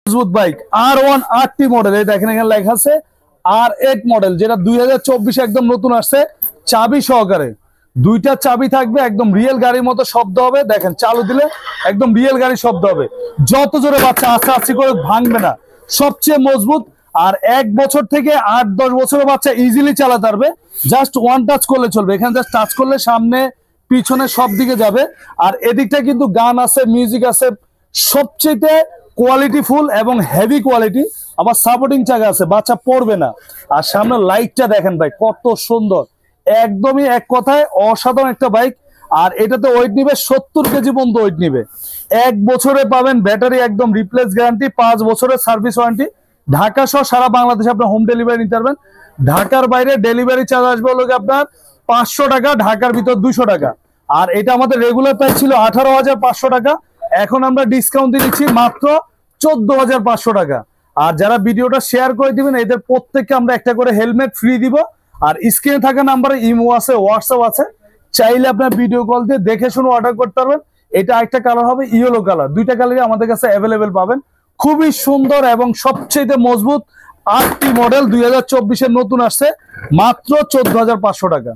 মজবুত bike R1 RT model, এই দেখেন এখানে লেখা আছে R8 মডেল, যেটা 2024 একদম নতুন আসছে, চাবি সহকারে। দুইটা চাবি থাকবে, একদম রিয়েল গাড়ির মতো শব্দ হবে। দেখেন চালু দিলে একদম রিয়েল গাড়ির শব্দ হবে, যত জোরে বাচ্চা আস্তে আস্তে করে ভাঙবে না, সবচেয়ে মজবুত। আর 1 বছর থেকে 8-10 বছরের বাচ্চা ইজিলি চালাতে পারবে, জাস্ট ওয়ান টাচ করলে চলবে। এখানে জাস্ট টাচ করলে সামনে পিছনে সব দিকে যাবে। আর এদিকটা কিন্তু গান আছে, মিউজিক আছে, সবচেয়ে কোয়ালিটি ফুল এবং হেভি কোয়ালিটি। আবার সাপোর্টিং চাকা আছে, বাচ্চা পড়বে না। আর সামনে লাইটটা দেখেন ভাই কত সুন্দর, একদমই এক কথায় অসাধারণ একটা বাইক। আর এটাতে ওয়েট নিবে 70 কেজি পর্যন্ত ওয়েট নিবে। 1 বছরে পাবেন ব্যাটারি একদম রিপ্লেস গ্যারান্টি, 5 বছরের সার্ভিস ওয়ারেন্টি। ঢাকা সহ সারা বাংলাদেশে আপনার হোম ডেলিভারি নিতে পারবেন। ঢাকার বাইরে ডেলিভারি চার্জ আসবে হলো আপনার 500 টাকা, ঢাকার ভিতর 200 টাকা। আর এটা আমাদের রেগুলার প্রাইস ছিল 18,500 টাকা, এখন আমরা ডিসকাউন্ট দিচ্ছি মাত্র 14,500 টাকা। আর যারা ভিডিওটা শেয়ার করে দিবেন এদের প্রত্যেককে আমরা একটা করে হেলমেট ফ্রি দিব। আর স্ক্রিনে থাকা নাম্বারে ইমো আছে, হোয়াটসঅ্যাপ আছে, চাইলে আপনার ভিডিও কল দিয়ে দেখে শুনে অর্ডার করতে পারবেন। এটা একটা কালার হবে ইয়েলো কালার, দুইটা কালারই আমাদের কাছে অ্যাভেলেবেল পাবেন। খুবই সুন্দর এবং সবচেয়ে মজবুত RT মডেল 2024 নতুন আসছে, মাত্র 14,500 টাকা।